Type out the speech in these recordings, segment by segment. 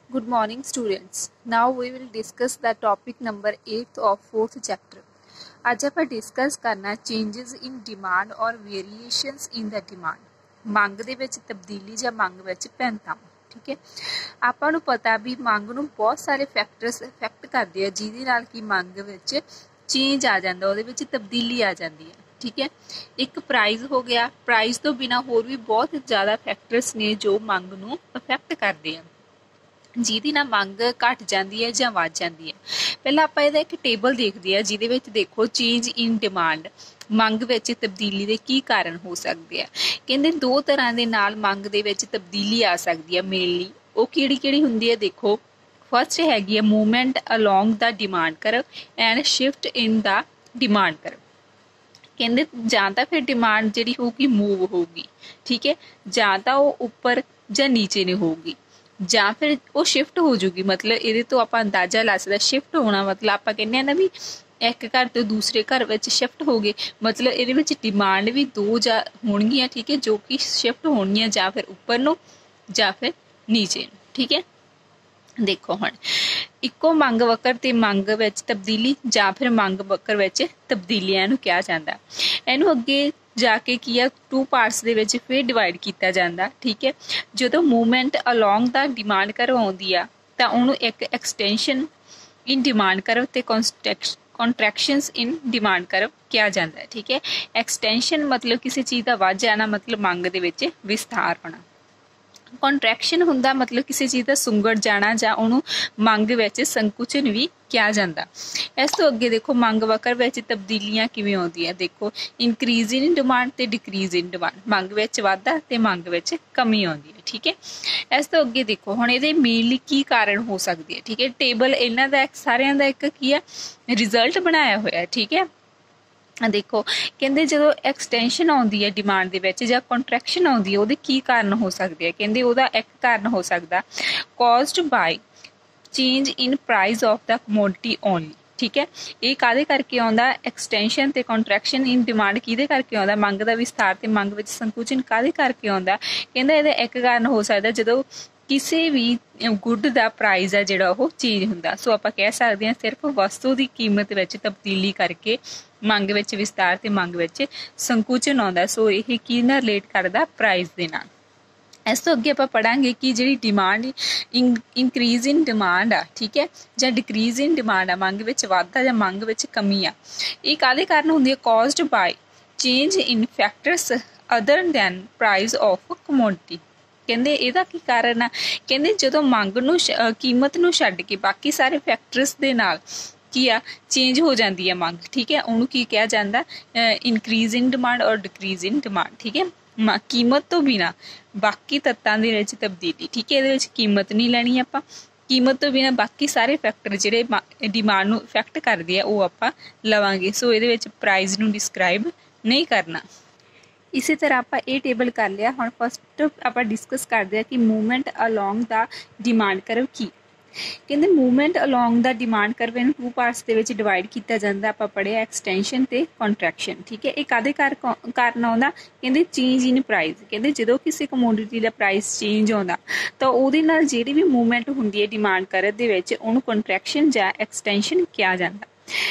Good morning, students. Now we will discuss the topic number 8 of 4th chapter. आज ਆਪਾਂ discuss करना changes in demand और वेरीएशंस in the demand. ਮੰਗ ਦੇ ਵਿੱਚ ਤਬਦੀਲੀ ਜਾਂ ਮੰਗ ਵਿੱਚ ਭਿੰਨਤਾਵਾਂ। ਠੀਕ ਹੈ, ਆਪਾਂ ਨੂੰ ਪਤਾ ਵੀ ਮੰਗ ਨੂੰ ਬਹੁਤ ਸਾਰੇ ਫੈਕਟਰਸ ਇਫੈਕਟ ਕਰਦੇ ਆ ਜਿਹਦੇ ਨਾਲ ਕਿ ਮੰਗ ਵਿੱਚ ਚੇਂਜ ਆ ਜਾਂਦਾ, ਉਹਦੇ ਵਿੱਚ ਤਬਦੀਲੀ ਆ ਜਾਂਦੀ ਹੈ। ਠੀਕ ਹੈ, ਇੱਕ ਪ੍ਰਾਈਸ ਹੋ ਗਿਆ। ਪ੍ਰਾਈਸ ਤੋਂ ਬਿਨਾਂ ਹੋਰ ਵੀ ਬਹੁਤ ਜ਼ਿਆਦਾ ਫੈਕਟਰਸ ਨੇ ਜੋ ਮੰਗ ਨੂੰ ਇਫੈਕਟ ਕਰਦੇ ਆ, ਜਿਹਦੀ ਨਾਲ ਮੰਗ ਘਟ ਜਾਂਦੀ ਹੈ ਜਾਂ ਵੱਧ ਜਾਂਦੀ ਹੈ। ਪਹਿਲਾਂ ਆਪਾਂ ਇਹਦਾ ਇੱਕ ਟੇਬਲ ਦੇਖਦੇ ਆ ਜਿਹਦੇ ਵਿੱਚ ਦੇਖੋ ਚੇਂਜ ਇਨ ਡਿਮਾਂਡ, ਮੰਗ ਵਿੱਚ ਤਬਦੀਲੀ ਦੇ ਕੀ ਕਾਰਨ ਹੋ ਸਕਦੇ ਆ। ਕਹਿੰਦੇ ਦੋ ਤਰ੍ਹਾਂ ਦੇ ਨਾਲ ਮੰਗ ਦੇ ਵਿੱਚ ਤਬਦੀਲੀ ਆ ਸਕਦੀ ਹੈ ਮੇਨਲੀ। ਉਹ ਕਿਹੜੀ ਕਿਹੜੀ ਹੁੰਦੀ ਹੈ ਦੇਖੋ। ਫਸਟ ਹੈਗੀ ਹੈ movement along the demand curve and shift in the demand curve. ਕਹਿੰਦੇ ਜਾਂ ਤਾਂ ਫਿਰ ਡਿਮਾਂਡ ਜਿਹੜੀ ਹੋਊਗੀ ਮੂਵ ਹੋਊਗੀ, ਠੀਕ ਹੈ, ਜਾਂ ਤਾਂ ਉਹ ਉੱਪਰ ਜਾਂ ਨੀਚੇ ਨਹੀਂ ਹੋਊਗੀ, ਜਾਂ ਫਿਰ ਉਹ ਸ਼ਿਫਟ ਹੋ ਜੂਗੀ। ਮਤਲਬ ਇਹਦੇ ਤੋਂ ਆਪਾਂ ਅੰਦਾਜ਼ਾ ਲਾ ਸਕਦੇ ਸ਼ਿਫਟ ਹੋਣਾ ਮਤਲਬ ਆਪਾਂ ਕਹਿੰਦੇ ਆ ਨਾ ਵੀ ਇੱਕ ਘਰ ਤੋਂ ਦੂਸਰੇ ਘਰ ਵਿੱਚ ਸ਼ਿਫਟ ਹੋ ਗਏ, ਮਤਲਬ ਇਹਦੇ ਵਿੱਚ ਡਿਮਾਂਡ ਵੀ ਦੋ ਜਾਂ ਹੋਣਗੀਆਂ, ਠੀਕ ਹੈ, ਜੋ ਕਿ ਸ਼ਿਫਟ ਹੋਣਗੀਆਂ ਜਾਂ ਫਿਰ ਉੱਪਰ ਨੂੰ ਜਾਂ ਫਿਰ ਨੀਚੇ ਨੂੰ। ਠੀਕ ਹੈ, ਦੇਖੋ ਹੁਣ ਇੱਕੋ ਮੰਗ ਵਕਰ ਤੇ ਮੰਗ ਵਿੱਚ ਤਬਦੀਲੀ ਜਾਂ ਫਿਰ ਮੰਗ ਵਕਰ ਵਿੱਚ ਤਬਦੀਲੀਆਂ ਇਹਨੂੰ ਕਿਹਾ ਜਾਂਦਾ। ਇਹਨੂੰ ਅੱਗੇ ਜਾ ਕੇ ਕੀ ਆ ਟੂ ਪਾਰਟਸ ਦੇ ਵਿੱਚ ਫਿਰ ਡਿਵਾਈਡ ਕੀਤਾ ਜਾਂਦਾ। ਠੀਕ ਹੈ, ਜਦੋਂ ਮੂਵਮੈਂਟ ਅਲੋਂਗ ਦਾ ਡਿਮਾਂਡ ਕਰਵ ਆਉਂਦੀ ਆ ਤਾਂ ਉਹਨੂੰ ਇੱਕ ਐਕਸਟੈਂਸ਼ਨ ਇਨ ਡਿਮਾਂਡ ਕਰਵ ਤੇ ਕੰਟਰੈਕਸ਼ਨਸ ਇਨ ਡਿਮਾਂਡ ਕਰਵ ਕਿਹਾ ਜਾਂਦਾ ਹੈ। ਠੀਕ ਹੈ, ਐਕਸਟੈਂਸ਼ਨ ਮਤਲਬ ਕਿਸੇ ਚੀਜ਼ ਦਾ ਵੱਧ ਜਾਣਾ, ਮਤਲਬ ਮੰਗ ਦੇ ਵਿੱਚ ਵਿਸਥਾਰ ਹੋਣਾ। ਕੰਟਰੈਕਸ਼ਨ ਹੁੰਦਾ ਮਤਲਬ ਕਿਸੇ ਚੀਜ਼ ਦਾ ਸੁੰਗੜ ਜਾਣਾ ਜਾਂ ਉਹਨੂੰ ਮੰਗ ਵਿੱਚ ਸੰਕੁਚਨ ਵੀ ਕਿਹਾ ਜਾਂਦਾ। ਇਸ ਤੋਂ ਅੱਗੇ ਦੇਖੋ ਮੰਗ ਵਕਰ ਵਿੱਚ ਤਬਦੀਲੀਆਂ ਕਿਵੇਂ ਆਉਂਦੀਆਂ। ਦੇਖੋ ਇਨਕਰੀਜ਼ ਇਨ ਡਿਮਾਂਡ ਤੇ ਡਿਕਰੀਜ਼ ਇਨ ਡਿਮਾਂਡ, ਮੰਗ ਵਿੱਚ ਵਾਧਾ ਤੇ ਮੰਗ ਵਿੱਚ ਕਮੀ ਆਉਂਦੀ ਹੈ। ਠੀਕ ਹੈ, ਇਸ ਤੋਂ ਅੱਗੇ ਦੇਖੋ ਹੁਣ ਇਹਦੇ ਮੇਨਲੀ ਕੀ ਕਾਰਨ ਹੋ ਸਕਦੇ ਹੈ। ਠੀਕ ਹੈ, ਟੇਬਲ ਇਹਨਾਂ ਦਾ ਸਾਰਿਆਂ ਦਾ ਇੱਕ ਕੀ ਹੈ ਰਿਜ਼ਲਟ ਬਣਾਇਆ ਹੋਇਆ। ਠੀਕ ਹੈ, ਦੇਖੋ ਕਹਿੰਦੇ ਜਦੋਂ ਐਕਸਟੈਂਸ਼ਨ ਆਉਂਦੀ ਹੈ ਡਿਮਾਂਡ ਦੇ ਵਿੱਚ ਜਾਂ ਕੰਟਰੈਕਸ਼ਨ ਆਉਂਦੀ ਹੈ ਉਹਦੇ ਕੀ ਕਾਰਨ ਹੋ ਸਕਦੇ ਆ। ਕਹਿੰਦੇ ਉਹਦਾ ਇੱਕ ਕਾਰਨ ਹੋ ਸਕਦਾ caused by change in price of the commodity only. ਠੀਕ ਹੈ, ਇਹ ਕਾਹਦੇ ਕਰਕੇ ਆਉਂਦਾ ਐਕਸਟੈਂਸ਼ਨ ਤੇ ਕੰਟਰੈਕਸ਼ਨ ਇਨ ਡਿਮਾਂਡ ਕਿਹਦੇ ਕਰਕੇ ਆਉਂਦਾ, ਮੰਗ ਦਾ ਵਿਸਥਾਰ ਤੇ ਮੰਗ ਵਿੱਚ ਸੰਕੁਚਨ ਕਾਹਦੇ ਕਰਕੇ ਆਉਂਦਾ। ਕਹਿੰਦਾ ਇਹਦਾ ਇੱਕ ਕਾਰਨ ਹੋ ਸਕਦਾ ਜਦੋਂ ਕਿਸੇ ਵੀ ਗੁੱਡ ਦਾ ਪ੍ਰਾਈਸ ਆ ਜਿਹੜਾ ਉਹ ਚੇਂਜ ਹੁੰਦਾ। ਸੋ ਆਪਾਂ ਕਹਿ ਸਕਦੇ ਹਾਂ ਸਿਰਫ ਵਸਤੂ ਦੀ ਕੀਮਤ ਵਿੱਚ ਤਬਦੀਲੀ ਕਰਕੇ ਮੰਗ ਵਿੱਚ ਵਿਸਤਾਰ ਤੇ ਮੰਗ ਵਿੱਚ ਸੰਕੁਚਨ ਆਉਂਦਾ। ਸੋ ਇਹ ਕੀ ਨਾਲ ਰਿਲੇਟ ਕਰਦਾ ਪ੍ਰਾਈਸ ਦੇ ਨਾਲ। ਇਸ ਤੋਂ ਅੱਗੇ ਆਪਾਂ ਪੜਾਂਗੇ ਕਿ ਜਿਹੜੀ ਡਿਮਾਂਡ ਇਨਕਰੀਜ਼ ਇਨ ਡਿਮਾਂਡ ਆ, ਠੀਕ ਹੈ, ਜਾਂ ਡਿਕਰੀਜ਼ ਇਨ ਡਿਮਾਂਡ ਆ, ਮੰਗ ਵਿੱਚ ਵਾਧਾ ਜਾਂ ਮੰਗ ਵਿੱਚ ਕਮੀ ਆ, ਇਹ ਕਾਹਦੇ ਕਾਰਨ ਹੁੰਦੀ ਹੈ caused by change in factors other than price of commodity. ਕਹਿੰਦੇ ਇਹਦਾ ਕੀ ਕਾਰਨ ਆ। ਕਹਿੰਦੇ ਜਦੋਂ ਮੰਗ ਨੂੰ ਕੀਮਤ ਨੂੰ ਛੱਡ ਕੇ ਬਾਕੀ ਸਾਰੇ ਫੈਕਟਰਸ ਦੇ ਨਾਲ ਕੀ ਆ ਚੇਂਜ ਹੋ ਜਾਂਦੀ ਹੈ ਮੰਗ। ਠੀਕ ਹੈ, ਉਹਨੂੰ ਕੀ ਕਿਹਾ ਜਾਂਦਾ ਇਨਕਰੀਜ਼ ਇਨ ਡਿਮਾਂਡ ਔਰ ਡਿਕਰੀਜ਼ ਇਨ ਡਿਮਾਂਡ। ਠੀਕ ਹੈ, ਕੀਮਤ ਤੋਂ ਬਿਨਾਂ ਬਾਕੀ ਤੱਤਾਂ ਦੇ ਵਿੱਚ ਤਬਦੀਲੀ। ਠੀਕ ਹੈ, ਇਹਦੇ ਵਿੱਚ ਕੀਮਤ ਨਹੀਂ ਲੈਣੀ ਆਪਾਂ, ਕੀਮਤ ਤੋਂ ਬਿਨਾਂ ਬਾਕੀ ਸਾਰੇ ਫੈਕਟਰ ਜਿਹੜੇ ਡਿਮਾਂਡ ਨੂੰ ਇਫੈਕਟ ਕਰਦੇ ਆ ਉਹ ਆਪਾਂ ਲਵਾਂਗੇ। ਸੋ ਇਹਦੇ ਵਿੱਚ ਪ੍ਰਾਈਸ ਨੂੰ ਡਿਸਕ੍ਰਾਈਬ ਨਹੀਂ ਕਰਨਾ। ਇਸੇ ਤਰ੍ਹਾਂ ਆਪਾਂ ਇਹ ਟੇਬਲ ਕਰ ਲਿਆ। ਹੁਣ ਫਸਟ ਆਪਾਂ ਡਿਸਕਸ ਕਰਦੇ ਆ ਕਿ ਮੂਵਮੈਂਟ ਅਲੋਂਗ ਦਾ ਡਿਮਾਂਡ ਕਰਵ ਕੀ। ਕਹਿੰਦੇ ਮੂਵਮੈਂਟ ਅਲੋਂਗ ਦਾ ਡਿਮਾਂਡ ਕਰਵ ਇਹਨੂੰ ਟੂ ਪਾਰਟਸ ਦੇ ਵਿੱਚ ਡਿਵਾਈਡ ਕੀਤਾ ਜਾਂਦਾ। ਆਪਾਂ ਪੜ੍ਹਿਆ ਐਕਸਟੈਂਸ਼ਨ ਤੇ ਕੰਟਰੈਕਸ਼ਨ। ਠੀਕ ਹੈ, ਇਹ ਕਾਹਦੇ ਕਾਰਨ ਆਉਂਦਾ। ਕਹਿੰਦੇ ਚੇਂਜ ਇਨ ਪ੍ਰਾਈਸ। ਕਹਿੰਦੇ ਜਦੋਂ ਕਿਸੇ ਕਮੋਡਿਟੀ ਦਾ ਪ੍ਰਾਈਸ ਚੇਂਜ ਆਉਂਦਾ ਤਾਂ ਉਹਦੇ ਨਾਲ ਜਿਹੜੀ ਵੀ ਮੂਵਮੈਂਟ ਹੁੰਦੀ ਹੈ ਡਿਮਾਂਡ ਕਰਵ ਦੇ ਵਿੱਚ ਉਹਨੂੰ ਕੰਟਰੈਕਸ਼ਨ ਜਾਂ ਐਕਸਟੈਂਸ਼ਨ ਕਿਹਾ ਜਾਂਦਾ।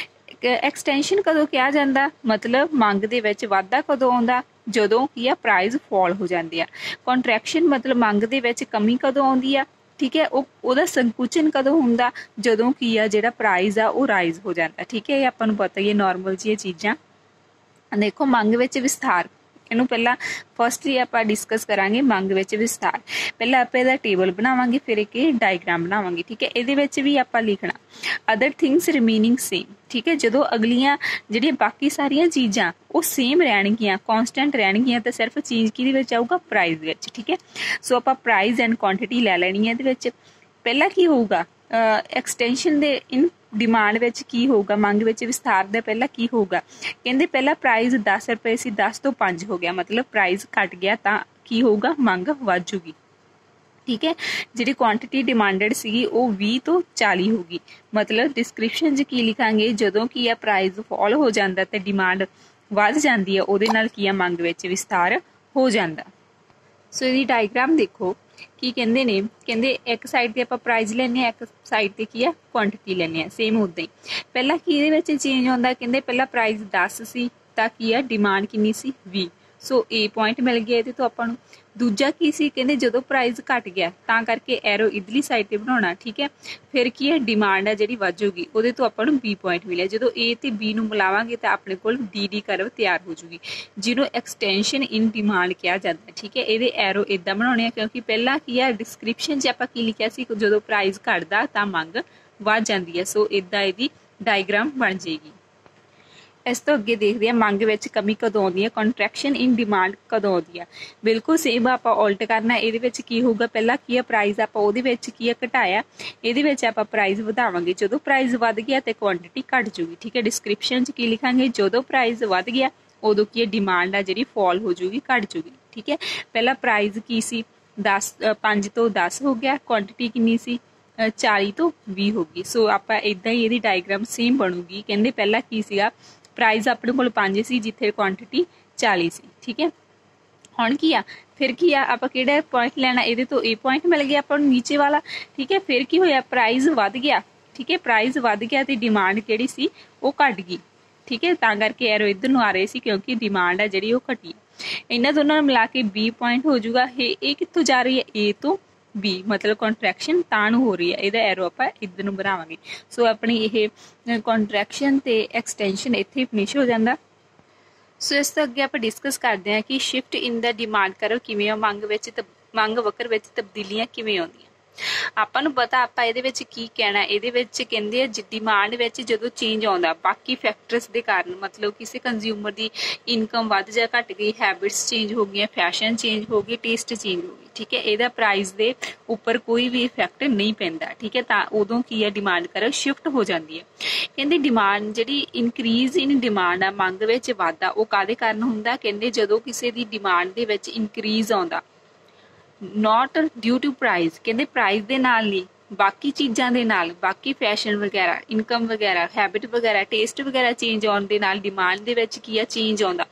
ਐਕਸਟੈਂਸ਼ਨ ਕਦੋਂ ਕਿਹਾ ਜਾਂਦਾ ਮਤਲਬ ਮੰਗ ਦੇ ਵਿੱਚ ਵਾਧਾ ਕਦੋਂ ਆਉਂਦਾ ਜਦੋਂ ਕੀ ਆ ਪ੍ਰਾਈਸ ਫਾਲ ਹੋ ਜਾਂਦੇ ਆ। ਕੰਟਰੈਕਸ਼ਨ ਮਤਲਬ ਮੰਗ ਦੇ ਵਿੱਚ ਕਮੀ ਕਦੋਂ ਆਉਂਦੀ ਆ। ਠੀਕ ਹੈ, ਉਹਦਾ ਸੰਕੁਚਨ ਕਦੋਂ ਹੁੰਦਾ ਜਦੋਂ ਕੀ ਆ ਜਿਹੜਾ ਪ੍ਰਾਈਸ ਆ ਉਹ ਰਾਈਜ਼ ਹੋ ਜਾਂਦਾ। ਠੀਕ ਹੈ, ਇਹ ਆਪਾਂ ਨੂੰ ਪਤਾ ਹੀ ਹੈ ਨੋਰਮਲ ਜਿਹੀਆਂ ਚੀਜ਼ਾਂ। ਦੇਖੋ ਮੰਗ ਵਿੱਚ ਵਿਸਥਾਰ, ਇਹਨੂੰ ਪਹਿਲਾਂ ਫਸਟਲੀ ਆਪਾਂ ਡਿਸਕਸ ਕਰਾਂਗੇ ਮੰਗ ਵਿੱਚ ਵਿਸਥਾਰ। ਪਹਿਲਾਂ ਆਪਾਂ ਇਹਦਾ ਟੇਬਲ ਬਣਾਵਾਂਗੇ ਫਿਰ ਇੱਕ ਡਾਇਗ੍ਰਾਮ ਬਣਾਵਾਂਗੇ। ਠੀਕ ਹੈ, ਇਹਦੇ ਵਿੱਚ ਵੀ ਆਪਾਂ ਲਿਖਣਾ ਅਦਰ ਥਿੰਗਸ ਰਿਮੇਨਿੰਗ ਸੇਮ। ਠੀਕ ਹੈ, ਜਦੋਂ ਅਗਲੀਆਂ ਜਿਹੜੀਆਂ ਬਾਕੀ ਸਾਰੀਆਂ ਚੀਜ਼ਾਂ ਉਹ ਸੇਮ ਰਹਿਣਗੀਆਂ, ਕੌਨਸਟੈਂਟ ਰਹਿਣਗੀਆਂ ਤਾਂ ਸਿਰਫ ਚੀਜ਼ ਕਿਹਦੇ ਵਿੱਚ ਆਊਗਾ ਪ੍ਰਾਈਸ ਵਿੱਚ। ਠੀਕ ਹੈ, ਸੋ ਆਪਾਂ ਪ੍ਰਾਈਸ ਐਂਡ ਕੁਆਂਟਿਟੀ ਲੈ ਲੈਣੀ ਹੈ। ਇਹਦੇ ਵਿੱਚ ਪਹਿਲਾਂ ਕੀ ਹੋਊਗਾ ਐਕਸਟੈਂਸ਼ਨ ਦੇ ਇਨ ਡਿਮਾਂਡ ਵਿੱਚ ਕੀ ਹੋਊਗਾ, ਮੰਗ ਵਿੱਚ ਵਿਸਥਾਰ ਦਾ ਪਹਿਲਾਂ ਕੀ ਹੋਊਗਾ। ਕਹਿੰਦੇ ਪਹਿਲਾਂ ਪ੍ਰਾਈਸ 10 ਰੁਪਏ ਸੀ, 10 ਤੋਂ 5 ਹੋ ਗਿਆ, ਮਤਲਬ ਪ੍ਰਾਈਸ ਘਟ ਗਿਆ ਤਾਂ ਕੀ ਹੋਊਗਾ ਮੰਗ ਵੱਧ ਜੂਗੀ। ਠੀਕ ਹੈ, ਜਿਹੜੀ ਕੁਆਂਟਿਟੀ ਡਿਮਾਂਡਡ ਸੀਗੀ ਉਹ 20 ਤੋਂ 40 ਹੋਊਗੀ। ਮਤਲਬ ਡਿਸਕ੍ਰਿਪਸ਼ਨ 'ਚ ਕੀ ਲਿਖਾਂਗੇ ਜਦੋਂ ਕੀ ਆ ਪ੍ਰਾਈਸ ਫਾਲ ਹੋ ਜਾਂਦਾ ਤੇ ਡਿਮਾਂਡ ਵੱਧ ਜਾਂਦੀ ਹੈ ਉਹਦੇ ਨਾਲ ਕੀ ਆ ਮੰਗ ਵਿੱਚ ਵਿਸਥਾਰ ਹੋ ਜਾਂਦਾ। ਸੋ ਇਹਦੀ ਡਾਇਗ੍ਰਾਮ ਦੇਖੋ। ਕੀ ਕਹਿੰਦੇ ਨੇ, ਕਹਿੰਦੇ ਇੱਕ ਸਾਈਡ ਤੇ ਆਪਾਂ ਪ੍ਰਾਈਸ ਲੈਂਦੇ ਹਾਂ, ਇੱਕ ਸਾਈਡ ਤੇ ਕੀ ਆ ਕੁਆਂਟੀਟੀ ਲੈਂਦੇ ਹਾਂ। ਸੇਮ ਉੱਦਾਂ ਹੀ ਪਹਿਲਾਂ ਕੀ ਇਹਦੇ ਵਿੱਚ ਚੇਂਜ ਹੁੰਦਾ, ਕਹਿੰਦੇ ਪਹਿਲਾਂ ਪ੍ਰਾਈਸ 10 ਸੀ ਤਾਂ ਕੀ ਆ ਡਿਮਾਂਡ ਕਿੰਨੀ ਸੀ 20। ਸੋ A ਪੁਆਇੰਟ ਮਿਲ ਗਿਆ ਇਹਦੇ ਤੋਂ ਆਪਾਂ ਨੂੰ। ਦੂਜਾ ਕੀ ਸੀ, ਕਹਿੰਦੇ ਜਦੋਂ ਪ੍ਰਾਈਸ ਘਟ ਗਿਆ ਤਾਂ ਕਰਕੇ ਐਰੋ ਇਧਰਲੀ ਸਾਈਡ ਤੇ ਬਣਾਉਣਾ, ਠੀਕ ਹੈ। ਫਿਰ ਕੀ ਹੈ ਡਿਮਾਂਡ ਹੈ ਜਿਹੜੀ ਵੱਜੂਗੀ, ਉਹਦੇ ਤੋਂ ਆਪਾਂ ਨੂੰ B ਪੁਆਇੰਟ ਮਿਲਿਆ। ਜਦੋਂ A ਤੇ B ਨੂੰ ਮਿਲਾਵਾਂਗੇ ਤਾਂ ਆਪਣੇ ਕੋਲ DD ਕਰਵ ਤਿਆਰ ਹੋ ਜੂਗੀ, ਜਿਹਨੂੰ ਐਕਸਟੈਂਸ਼ਨ ਇਨ ਡਿਮਾਂਡ ਕਿਹਾ ਜਾਂਦਾ, ਠੀਕ ਹੈ। ਇਹਦੇ ਐਰੋ ਇਦਾਂ ਬਣਾਉਣੇ ਆ ਕਿਉਂਕਿ ਪਹਿਲਾਂ ਕੀ ਆ ਡਿਸਕ੍ਰਿਪਸ਼ਨ 'ਚ ਆਪਾਂ ਕੀ ਲਿਖਿਆ ਸੀ, ਜਦੋਂ ਪ੍ਰਾਈਸ ਘਟਦਾ ਤਾਂ ਮੰਗ ਵੱਧ ਜਾਂਦੀ ਹੈ। ਸੋ ਇਦਾਂ ਇਹਦੀ ਡਾਇਗ੍ਰਾਮ ਬਣ ਜਾਏਗੀ। ਇਸ ਤੋਂ ਅੱਗੇ ਦੇਖਦੇ ਹਾਂ ਮੰਗ ਵਿੱਚ ਕਮੀ ਕਦੋਂ ਆਉਂਦੀ ਹੈ, ਕੰਟਰੈਕਸ਼ਨ ਇਨ ਡਿਮਾਂਡ ਕਦੋਂ ਆਉਂਦੀ ਹੈ। ਬਿਲਕੁਲ ਸੇਮ ਆਪਾਂ ਉਲਟ ਕਰਨਾ। ਇਹਦੇ ਵਿੱਚ ਕੀ ਹੋਊਗਾ, ਪਹਿਲਾਂ ਕੀ ਆ ਪ੍ਰਾਈਸ ਆਪਾਂ ਉਹਦੇ ਵਿੱਚ ਕੀ ਆ ਘਟਾਇਆ, ਇਹਦੇ ਵਿੱਚ ਆਪਾਂ ਪ੍ਰਾਈਸ ਵਧਾਵਾਂਗੇ। ਜਦੋਂ ਪ੍ਰਾਈਸ ਵੱਧ ਗਿਆ ਤੇ ਕੁਆਂਟੀਟੀ ਘਟ ਜੂਗੀ, ਠੀਕ ਹੈ। ਡਿਸਕ੍ਰਿਪਸ਼ਨ 'ਚ ਕੀ ਲਿਖਾਂਗੇ, ਜਦੋਂ ਪ੍ਰਾਈਸ ਵੱਧ ਗਿਆ ਉਦੋਂ ਕੀ ਹੈ ਡਿਮਾਂਡ ਆ ਜਿਹੜੀ ਫਾਲ ਹੋ ਜੂਗੀ, ਘਟ ਜੂਗੀ, ਠੀਕ ਹੈ। ਪਹਿਲਾਂ ਪ੍ਰਾਈਸ ਕੀ ਸੀ 5 ਤੋਂ 10 ਹੋ ਗਿਆ, ਕੁਆਂਟੀਟੀ ਕਿੰਨੀ ਸੀ 40 ਤੋਂ 20 ਹੋ ਗਈ। ਸੋ ਆਪਾਂ ਇਦਾਂ ਹੀ ਇਹਦੀ ਡਾਇਗ੍ਰਾਮ ਸੇਮ ਬਣੂਗੀ। ਕਹਿੰਦੇ ਪਹਿਲਾਂ ਕੀ ਸੀਗਾ, ਪ੍ਰਾਈਸ ਆਪਣੇ ਕੋਲ 5 ਸੀ ਜਿੱਥੇ ਕੁਆਂਟੀਟੀ 40 ਸੀ, ਠੀਕ ਹੈ। ਹੁਣ ਕੀ ਆ, ਫਿਰ ਕੀ ਆ ਆਪਾਂ ਕਿਹੜਾ ਪੁਆਇੰਟ ਲੈਣਾ, ਇਹਦੇ ਤੋਂ A ਪੁਆਇੰਟ ਮਿਲ ਗਿਆ ਆਪਾਂ ਨੂੰ ਨੀਚੇ ਵਾਲਾ, ਠੀਕ ਹੈ। ਫਿਰ ਕੀ ਹੋਇਆ, ਪ੍ਰਾਈਸ ਵੱਧ ਗਿਆ, ਠੀਕ ਹੈ। ਪ੍ਰਾਈਸ ਵੱਧ ਗਿਆ ਤੇ ਡਿਮਾਂਡ ਕਿਹੜੀ ਸੀ ਉਹ ਘਟ ਗਈ, ਠੀਕ ਹੈ। ਤਾਂ ਕਰਕੇ ਐਰੋ ਇੱਧਰ ਨੂੰ ਆ ਰਹੇ ਸੀ ਕਿਉਂਕਿ ਡਿਮਾਂਡ ਆ ਜਿਹੜੀ ਉਹ ਘਟੀ। ਇਹਨਾਂ ਦੋਨਾਂ ਨੂੰ ਮਿਲਾ ਕੇ B ਪੁਆਇੰਟ ਹੋ ਜਾਊਗਾ। ਇਹ ਕਿੱਥੋਂ ਜਾ ਰਹੀ ਹੈ, A ਤੋਂ B, ਮਤਲਬ ਕੰਟਰੈਕਸ਼ਨ ਤਾਂ ਨੂੰ ਹੋ ਰਹੀ ਹੈ। ਇਹਦਾ ਐਰੋ ਆਪਾਂ ਇੱਧਰ ਨੂੰ ਬਣਾਵਾਂਗੇ। ਸੋ ਆਪਣੀ ਇਹ ਕੰਟਰੈਕਸ਼ਨ ਤੇ ਐਕਸਟੈਂਸ਼ਨ ਇੱਥੇ ਫਿਨਿਸ਼ ਹੋ ਜਾਂਦਾ। ਸੋ ਇਸ ਤੋਂ ਅੱਗੇ ਆਪਾਂ ਡਿਸਕਸ ਕਰਦੇ ਹਾਂ ਕਿ ਸ਼ਿਫਟ ਇਨ ਦਾ ਡਿਮਾਂਡ ਕਰਵ ਕਿਵੇਂ ਆ, ਮੰਗ ਵਕਰ ਵਿੱਚ ਤਬਦੀਲੀਆਂ ਕਿਵੇਂ ਆਉਂਦੀਆਂ। ਆਪਾਂ ਨੂੰ ਪਤਾ ਆਪਾਂ ਇਹਦੇ ਵਿੱਚ ਕੀ ਕਹਿਣਾ, ਇਹਦੇ ਵਿੱਚ ਕਹਿੰਦੇ ਆ ਡਿਮਾਂਡ ਵਿੱਚ ਜਦੋਂ ਚੇਂਜ ਆਉਂਦਾ ਬਾਕੀ ਫੈਕਟਰਸ ਦੇ ਕਾਰਨ, ਮਤਲਬ ਕਿਸੇ ਕੰਜ਼ਿਊਮਰ ਦੀ ਇਨਕਮ ਵੱਧ ਜਾਂ ਘਟ ਗਈ, ਹੈਬਿਟਸ ਚੇਂਜ ਹੋ ਗਈਆਂ, ਫੈਸ਼ਨ ਚੇਂਜ ਹੋ ਗਈ, ਟੇਸਟ ਚੇਂਜ ਹੋ ਗਈ, ਠੀਕ ਹੈ। ਇਹਦਾ ਪ੍ਰਾਈਸ ਦੇ ਉੱਪਰ ਕੋਈ ਵੀ ਇਫੈਕਟ ਨਹੀਂ ਪੈਂਦਾ, ਠੀਕ ਹੈ। ਤਾਂ ਉਦੋਂ ਕੀ ਹੈ ਡਿਮਾਂਡ ਕਰਵ ਸ਼ਿਫਟ ਹੋ ਜਾਂਦੀ ਹੈ। ਕਹਿੰਦੇ ਡਿਮਾਂਡ ਜਿਹੜੀ ਇਨਕਰੀਜ਼ ਇਨ ਡਿਮਾਂਡ ਆ, ਮੰਗ ਵਿੱਚ ਵਾਧਾ, ਉਹ ਕਾਹਦੇ ਕਾਰਨ ਹੁੰਦਾ, ਕਹਿੰਦੇ ਜਦੋਂ ਕਿਸੇ ਦੀ ਡਿਮਾਂਡ ਦੇ ਵਿੱਚ ਇਨਕਰੀਜ਼ ਆਉਂਦਾ, ਨੋਟ ਡਿਊ ਟੂ ਪ੍ਰਾਈਸ, ਕਹਿੰਦੇ ਪ੍ਰਾਈਸ ਦੇ ਨਾਲ ਨਹੀਂ ਬਾਕੀ ਚੀਜ਼ਾਂ ਦੇ ਨਾਲ, ਬਾਕੀ ਫੈਸ਼ਨ ਵਗੈਰਾ, ਇਨਕਮ ਵਗੈਰਾ, ਹੈਬਿਟ ਵਗੈਰਾ, ਟੇਸਟ ਵਗੈਰਾ ਚੇਂਜ ਆਉਣ ਦੇ ਨਾਲ ਡਿਮਾਂਡ ਦੇ ਵਿੱਚ ਕੀ ਆ ਚੇਂਜ ਆਉਂਦਾ,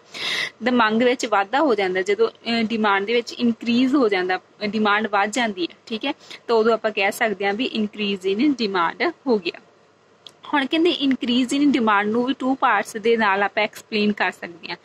ਤੇ ਮੰਗ ਵਿੱਚ ਵਾਧਾ ਹੋ ਜਾਂਦਾ। ਜਦੋਂ ਡਿਮਾਂਡ ਦੇ ਵਿੱਚ ਇਨਕਰੀਜ਼ ਹੋ ਜਾਂਦਾ, ਡਿਮਾਂਡ ਵੱਧ ਜਾਂਦੀ ਹੈ, ਠੀਕ ਹੈ, ਤਾਂ ਉਦੋਂ ਆਪਾਂ ਕਹਿ ਸਕਦੇ ਹਾਂ ਵੀ ਇਨਕਰੀਜ਼ ਇਨ ਡਿਮਾਂਡ ਹੋ ਗਿਆ। ਹੁਣ ਕਹਿੰਦੇ ਇਨਕਰੀਜ਼ ਇਨ ਡਿਮਾਂਡ ਨੂੰ ਵੀ 2 ਪਾਰਟਸ ਦੇ ਨਾਲ ਆਪਾਂ ਐਕਸਪਲੇਨ ਕਰ ਸਕਦੇ ਹਾਂ।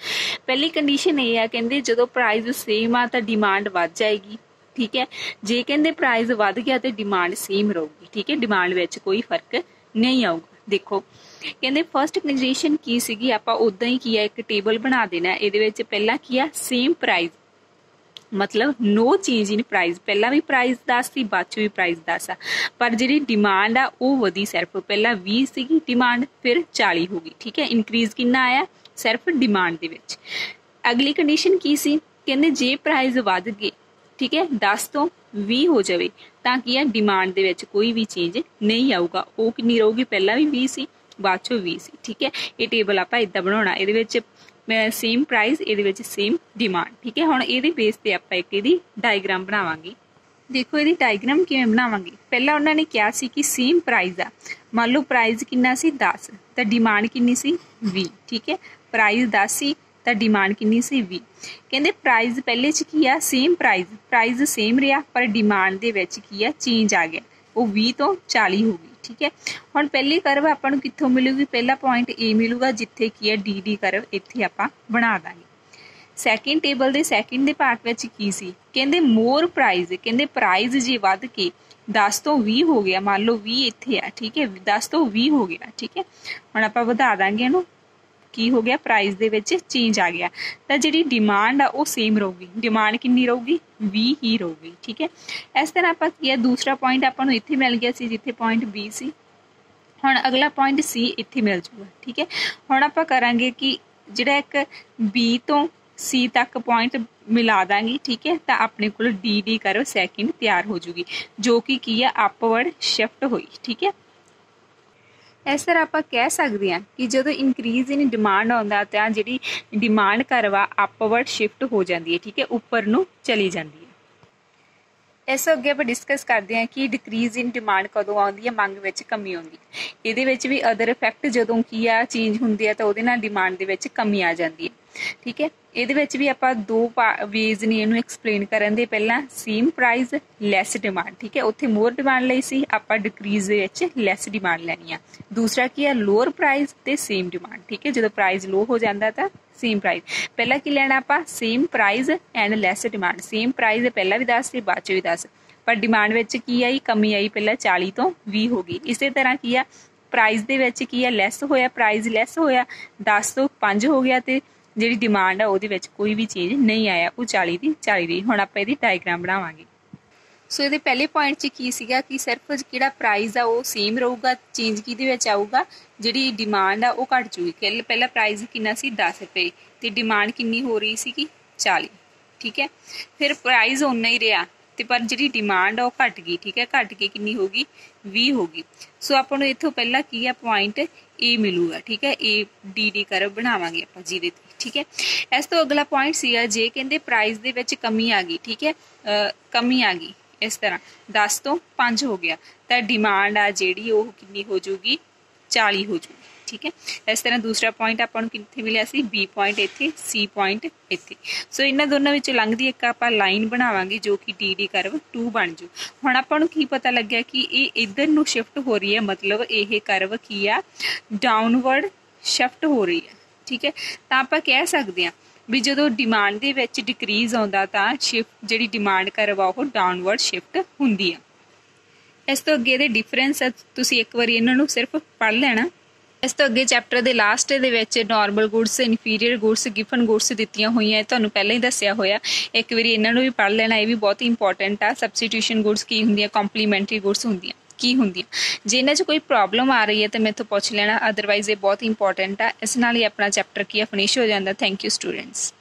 ਪਹਿਲੀ ਕੰਡੀਸ਼ਨ ਇਹ ਆ, ਕਹਿੰਦੇ ਜਦੋਂ ਪ੍ਰਾਈਸ ਸੇਮ ਆ ਤਾਂ ਡਿਮਾਂਡ ਵੱਧ ਜਾਏਗੀ, ਠੀਕ ਹੈ। ਜੇ ਕਹਿੰਦੇ ਪ੍ਰਾਈਸ ਵੱਧ ਗਿਆ ਤੇ ਡਿਮਾਂਡ ਸੇਮ ਰਹੂਗੀ, ਠੀਕ ਹੈ, ਡਿਮਾਂਡ ਵਿੱਚ ਕੋਈ ਫਰਕ ਨਹੀਂ ਆਊਗਾ। ਦੇਖੋ ਕਹਿੰਦੇ ਫਸਟ ਕੰਡੀਸ਼ਨ ਕੀ ਸੀਗੀ, ਆਪਾਂ ਉਦਾਂ ਹੀ ਕੀ ਆ ਇੱਕ ਟੇਬਲ ਬਣਾ ਦੇਣਾ। ਇਹਦੇ ਵਿੱਚ ਪਹਿਲਾਂ ਕੀ ਆ ਸੇਮ ਪ੍ਰਾਈਸ, ਮਤਲਬ ਨੋ ਚੇਂਜ ਇਨ ਪ੍ਰਾਈਸ, ਪਹਿਲਾਂ ਵੀ ਪ੍ਰਾਈਸ 10 ਸੀ ਬਾਅਦ 'ਚ ਵੀ ਪ੍ਰਾਈਸ 10 ਆ, ਪਰ ਜਿਹੜੀ ਡਿਮਾਂਡ ਆ ਉਹ ਵਧੀ, ਸਿਰਫ ਪਹਿਲਾਂ 20 ਸੀਗੀ ਡਿਮਾਂਡ, ਫਿਰ 40 ਹੋ ਗਈ, ਠੀਕ ਹੈ। ਇਨਕਰੀਜ਼ ਕਿੰਨਾ ਆਇਆ, ਸਿਰਫ ਡਿਮਾਂਡ ਦੇ ਵਿੱਚ। ਅਗਲੀ ਕੰਡੀਸ਼ਨ ਕੀ ਸੀ, ਕਹਿੰਦੇ ਜੇ ਪ੍ਰਾਈਸ ਵੱਧ ਗਏ, ਠੀਕ ਹੈ, 10 ਤੋਂ 20 ਹੋ ਜਾਵੇ ਤਾਂ ਕੀ ਹੈ ਡਿਮਾਂਡ ਦੇ ਵਿੱਚ ਕੋਈ ਵੀ ਚੇਂਜ ਨਹੀਂ ਆਊਗਾ। ਉਹ ਕਿੰਨੀ ਰਹੂਗੀ, ਪਹਿਲਾਂ ਵੀ 20 ਸੀ ਬਾਅਦ 'ਚੋਂ 20 ਸੀ, ਠੀਕ ਹੈ। ਇਹ ਟੇਬਲ ਆਪਾਂ ਇੱਦਾਂ ਬਣਾਉਣਾ, ਇਹਦੇ ਵਿੱਚ ਸੇਮ ਪ੍ਰਾਈਸ, ਇਹਦੇ ਵਿੱਚ ਸੇਮ ਡਿਮਾਂਡ, ਠੀਕ ਹੈ। ਹੁਣ ਇਹਦੇ ਬੇਸ ਤੇ ਆਪਾਂ ਇੱਕ ਇਹਦੀ ਡਾਇਗ੍ਰਾਮ ਬਣਾਵਾਂਗੇ। ਦੇਖੋ ਇਹਦੀ ਡਾਇਗ੍ਰਾਮ ਕਿਵੇਂ ਬਣਾਵਾਂਗੇ। ਪਹਿਲਾਂ ਉਹਨਾਂ ਨੇ ਕਿਹਾ ਸੀ ਕਿ ਸੇਮ ਪ੍ਰਾਈਸ ਆ, ਮੰਨ ਲਓ ਪ੍ਰਾਈਸ ਕਿੰਨਾ ਸੀ 10 ਤਾਂ ਡਿਮਾਂਡ ਕਿੰਨੀ ਸੀ 20, ਠੀਕ ਹੈ। ਪ੍ਰਾਈਸ 10 ਸੀ ਤਾਂ ਡਿਮਾਂਡ ਕਿੰਨੀ ਸੀ 20। ਕਹਿੰਦੇ ਪ੍ਰਾਈਸ ਪਹਿਲੇ 'ਚ ਕੀ ਆ ਸੇਮ ਪ੍ਰਾਈਸ ਸੇਮ ਰਿਹਾ, ਪਰ ਡਿਮਾਂਡ ਦੇ ਵਿੱਚ ਕੀ ਆ ਚੇਂਜ ਆ ਗਿਆ, ਉਹ 20 ਤੋਂ 40 ਹੋ ਗਈ, ਠੀਕ ਹੈ। ਹੁਣ ਪਹਿਲੀ ਕਰਵ ਆਪਾਂ ਨੂੰ ਕਿੱਥੋਂ ਮਿਲੂਗੀ, ਪਹਿਲਾ ਪੁਆਇੰਟ A ਮਿਲੂਗਾ ਜਿੱਥੇ ਕੀ ਹੈ DD ਕਰਵ ਇੱਥੇ ਆਪਾਂ ਬਣਾ ਦਾਂਗੇ। ਸੈਕਿੰਡ ਟੇਬਲ ਦੇ ਸੈਕਿੰਡ ਦੇ ਪਾਰਟ ਵਿੱਚ ਕੀ ਸੀ, ਕਹਿੰਦੇ ਮੋਰ ਪ੍ਰਾਈਸ, ਕਹਿੰਦੇ ਪ੍ਰਾਈਸ ਜੇ ਵੱਧ ਕੇ 10 ਤੋਂ 20 ਹੋ ਗਿਆ, ਮੰਨ ਲਓ 20 ਇੱਥੇ ਆ, ਠੀਕ ਹੈ, 10 ਤੋਂ 20 ਹੋ ਗਿਆ, ਠੀਕ ਹੈ। ਹੁਣ ਆਪਾਂ ਵਧਾ ਦਾਂਗੇ ਇਹਨੂੰ, ਕੀ ਹੋ ਗਿਆ ਪ੍ਰਾਈਸ ਦੇ ਵਿੱਚ ਚੇਂਜ ਆ ਗਿਆ, ਤਾਂ ਜਿਹੜੀ ਡਿਮਾਂਡ ਆ ਉਹ ਸੇਮ ਰਹੂਗੀ। ਡਿਮਾਂਡ ਕਿੰਨੀ ਰਹੂਗੀ 20 ਹੀ ਰਹੂਗੀ, ਠੀਕ ਹੈ। ਇਸ ਤਰ੍ਹਾਂ ਆਪਾਂ ਕੀ ਹੈ ਦੂਸਰਾ ਪੁਆਇੰਟ ਆਪਾਂ ਨੂੰ ਇੱਥੇ ਮਿਲ ਗਿਆ ਸੀ ਜਿੱਥੇ ਪੁਆਇੰਟ B ਸੀ, ਹੁਣ ਅਗਲਾ ਪੁਆਇੰਟ C ਇੱਥੇ ਮਿਲ ਜੂਗਾ, ਠੀਕ ਹੈ। ਹੁਣ ਆਪਾਂ ਕਰਾਂਗੇ ਕਿ ਜਿਹੜਾ ਇੱਕ B ਤੋਂ C ਤੱਕ ਪੁਆਇੰਟ ਮਿਲਾ ਦਾਂਗੇ, ਠੀਕ ਹੈ, ਤਾਂ ਆਪਣੇ ਕੋਲ DD ਕਰਵ ਸੈਕਿੰਡ ਤਿਆਰ ਹੋ ਜੂਗੀ ਜੋ ਕਿ ਕੀ ਹੈ ਅਪਵਰਡ ਸ਼ਿਫਟ ਹੋਈ, ਠੀਕ ਹੈ। ਇਸ ਤਰ੍ਹਾਂ ਆਪਾਂ ਕਹਿ ਸਕਦੇ ਹਾਂ ਕਿ ਜਦੋਂ ਇਨਕਰੀਜ਼ ਇਨ ਡਿਮਾਂਡ ਆਉਂਦਾ ਤਾਂ ਜਿਹੜੀ ਡਿਮਾਂਡ ਕਰਵ ਆ ਅਪਵਰਡ ਸ਼ਿਫਟ ਹੋ ਜਾਂਦੀ ਹੈ, ਠੀਕ ਹੈ, ਉੱਪਰ ਨੂੰ ਚਲੀ ਜਾਂਦੀ ਹੈ। ਇਸ ਤੋਂ ਅੱਗੇ ਆਪਾਂ ਡਿਸਕਸ ਕਰਦੇ ਹਾਂ ਕਿ ਡਿਕਰੀਜ਼ ਇਨ ਡਿਮਾਂਡ ਕਦੋਂ ਆਉਂਦੀ ਹੈ, ਮੰਗ ਵਿੱਚ ਕਮੀ ਆਉਂਦੀ ਹੈ। ਇਹਦੇ ਵਿੱਚ ਵੀ ਅਦਰ ਇਫੈਕਟ ਜਦੋਂ ਕੀ ਆ ਚੇਂਜ ਹੁੰਦੇ ਆ ਤਾਂ ਉਹਦੇ ਨਾਲ ਡਿਮਾਂਡ ਦੇ ਵਿੱਚ ਕਮੀ ਆ ਜਾਂਦੀ ਹੈ, ਠੀਕ ਹੈ। ਇਹਦੇ ਵਿੱਚ ਵੀ ਆਪਾਂ ਦੋ ਵੇਜ਼ ਨੇ ਇਹਨੂੰ ਐਕਸਪਲੇਨ ਕਰਨ ਦੇ। ਪਹਿਲਾਂ ਸੇਮ ਪ੍ਰਾਈਸ ਲੈਸ ਡਿਮਾਂਡ, ਠੀਕ ਹੈ, ਉੱਥੇ ਮੋਰ ਡਿਮਾਂਡ ਲਈ ਸੀ, ਆਪਾਂ ਡਿਕਰੀਜ਼ ਦੇ ਵਿੱਚ ਲੈਸ ਡਿਮਾਂਡ ਲੈਣੀ ਆ। ਦੂਸਰਾ ਕੀ ਆ, ਲੋਅਰ ਪ੍ਰਾਈਸ ਤੇ ਸੇਮ ਡਿਮਾਂਡ, ਠੀਕ ਹੈ, ਜਦੋਂ ਪ੍ਰਾਈਸ ਲੋ ਹੋ ਜਾਂਦਾ ਤਾਂ ਸੇਮ ਪ੍ਰਾਈਸ। ਪਹਿਲਾਂ ਕੀ ਲੈਣਾ ਆਪਾਂ, same price and less demand. Same price ਪਹਿਲਾਂ ਵੀ 10 ਤੇ ਬਾਅਦ 'ਚ ਵੀ 10, ਪਰ ਡਿਮਾਂਡ ਵਿੱਚ ਕੀ ਆਈ, ਕਮੀ ਆਈ, ਪਹਿਲਾਂ 40 ਤੋਂ 20 ਹੋ ਗਈ। ਇਸੇ ਤਰ੍ਹਾਂ ਕੀ ਆ, ਪ੍ਰਾਈਸ ਦੇ ਵਿੱਚ ਕੀ ਆ, ਲੈਸ ਹੋਇਆ, ਪ੍ਰਾਈਸ ਲੈਸ ਹੋਇਆ, 10 ਤੋਂ 5 ਹੋ ਗਿਆ, ਤੇ ਜਿਹੜੀ ਡਿਮਾਂਡ ਆ ਉਹਦੇ ਵਿੱਚ ਕੋਈ ਵੀ ਚੇਂਜ ਨਹੀਂ ਆਇਆ, ਉਹ 40 ਦੀ 40 ਰਹੀ। ਹੁਣ ਆਪਾਂ ਇਹਦੀ ਡਾਇਗਰਾਮ ਬਣਾਵਾਂਗੇ। ਸੋ ਇਹਦੇ ਪਹਿਲੇ ਪੁਆਇੰਟ 'ਚ ਕੀ ਸੀਗਾ ਕਿ ਸਿਰਫ ਜਿਹੜਾ ਪ੍ਰਾਈਸ ਆ ਉਹ ਸੇਮ ਰਹੂਗਾ, ਚੇਂਜ ਕਿਹਦੇ ਵਿੱਚ ਆਊਗਾ, ਜਿਹੜੀ ਡਿਮਾਂਡ ਆ ਉਹ ਘਟ ਜੂਗੀ। ਪਹਿਲਾਂ ਪ੍ਰਾਈਸ ਕਿੰਨਾ ਸੀ, 10 ਰੁਪਏ, ਤੇ ਡਿਮਾਂਡ ਕਿੰਨੀ ਹੋ ਰਹੀ ਸੀਗੀ, 40, ਠੀਕ ਹੈ। ਫਿਰ ਪ੍ਰਾਈਸ ਓਨਾ ਹੀ ਰਿਹਾ, ਤੇ ਪਰ ਜਿਹੜੀ ਡਿਮਾਂਡ ਆ ਉਹ ਘਟ ਗਈ, ਠੀਕ ਹੈ, ਘਟ ਕੇ ਕਿੰਨੀ ਹੋ ਗਈ, 20 ਹੋ ਗਈ। ਸੋ ਆਪਾਂ ਨੂੰ ਇੱਥੋਂ ਪਹਿਲਾਂ ਕੀ ਆ, ਪੁਆਇੰਟ ਏ ਮਿਲੂਗਾ, ਠੀਕ ਹੈ, ਏ ਡੀ ਕਰਵ ਬਣਾਵਾਂਗੇ ਆਪਾਂ ਜਿਹਦੇ ਤੇ, ਠੀਕ ਹੈ। ਇਸ ਤੋਂ ਅਗਲਾ ਪੁਆਇੰਟ ਸੀਗਾ, ਜੇ ਕਹਿੰਦੇ ਪ੍ਰਾਈਸ ਦੇ ਵਿੱਚ ਕਮੀ ਆ ਗਈ, ਠੀਕ ਹੈ, ਕਮੀ ਆ ਗਈ, ਇਸ ਤਰ੍ਹਾਂ 10 ਤੋਂ 5 ਹੋ ਗਿਆ, ਤਾਂ ਡਿਮਾਂਡ ਆ ਜਿਹੜੀ ਉਹ ਕਿੰਨੀ ਹੋ ਜੂਗੀ, 40 ਹੋ ਜੂਗੀ, ਠੀਕ ਹੈ। ਇਸ ਤਰ੍ਹਾਂ ਦੂਸਰਾ ਪੁਆਇੰਟ ਆਪਾਂ ਨੂੰ ਕਿੱਥੇ ਮਿਲਿਆ ਸੀ, ਬੀ ਪੁਆਇੰਟ ਇੱਥੇ, ਸੀ ਪੁਆਇੰਟ ਇੱਥੇ। ਸੋ ਇਹਨਾਂ ਦੋਨਾਂ ਵਿੱਚੋਂ ਲੰਘਦੀ ਇੱਕ ਆਪਾਂ ਲਾਈਨ ਬਣਾਵਾਂਗੇ ਜੋ ਕਿ ਡੀ ਕਰਵ 2 ਬਣ ਜੂ। ਹੁਣ ਆਪਾਂ ਨੂੰ ਕੀ ਪਤਾ ਲੱਗਿਆ ਕਿ ਇਹ ਇੱਧਰ ਨੂੰ ਸ਼ਿਫਟ ਹੋ ਰਹੀ ਹੈ, ਮਤਲਬ ਇਹ ਕਰਵ ਕੀ ਆ, ਡਾਊਨਵਰਡ ਸ਼ਿਫਟ ਹੋ ਰਹੀ ਹੈ, ਠੀਕ ਹੈ। ਤਾਂ ਆਪਾਂ ਕਹਿ ਸਕਦੇ ਹਾਂ ਵੀ ਜਦੋਂ ਡਿਮਾਂਡ ਦੇ ਵਿੱਚ ਡਿਕਰੀਜ਼ ਆਉਂਦਾ ਤਾਂ ਜਿਹੜੀ ਡਿਮਾਂਡ ਕਰਵ ਆ ਉਹ ਡਾਊਨਵਰਡ ਸ਼ਿਫਟ ਹੁੰਦੀ ਆ। ਇਸ ਤੋਂ ਅੱਗੇ ਦੇ ਡਿਫਰੈਂਸ ਤੁਸੀਂ ਇੱਕ ਵਾਰੀ ਇਹਨਾਂ ਨੂੰ ਸਿਰਫ ਪੜ੍ਹ ਲੈਣਾ। ਇਸ ਤੋਂ ਅੱਗੇ ਚੈਪਟਰ ਦੇ ਲਾਸਟ ਦੇ ਵਿੱਚ normal goods, inferior goods, Giffen goods ਦਿੱਤੀਆਂ ਹੋਈਆਂ, ਤੁਹਾਨੂੰ ਪਹਿਲਾਂ ਹੀ ਦੱਸਿਆ ਹੋਇਆ, ਇੱਕ ਵਾਰੀ ਇਹਨਾਂ ਨੂੰ ਵੀ ਪੜ੍ਹ ਲੈਣਾ, ਇਹ ਵੀ ਬਹੁਤ ਹੀ ਇੰਪੋਰਟੈਂਟ ਆ। ਸਬਸਟੀਟਿਊਸ਼ਨ ਗੁਡਸ ਕੀ ਹੁੰਦੀਆਂ, ਕੰਪਲੀਮੈਂਟਰੀ ਗੁਡਸ ਹੁੰਦੀਆਂ ਕੀ ਹੁੰਦੀਆਂ। ਜੇ ਇਹਨਾਂ 'ਚ ਕੋਈ ਪ੍ਰੋਬਲਮ ਆ ਰਹੀ ਹੈ ਤਾਂ ਮੈਥੋਂ ਪੁੱਛ ਲੈਣਾ, ਅਦਰਵਾਈਜ਼ ਇਹ ਬਹੁਤ ਇੰਪੋਰਟੈਂਟ ਆ। ਇਸ ਨਾਲ ਹੀ ਆਪਣਾ ਚੈਪਟਰ ਕੀ ਆ, ਫਿਨਿਸ਼ ਹੋ ਜਾਂਦਾ। Thank you students.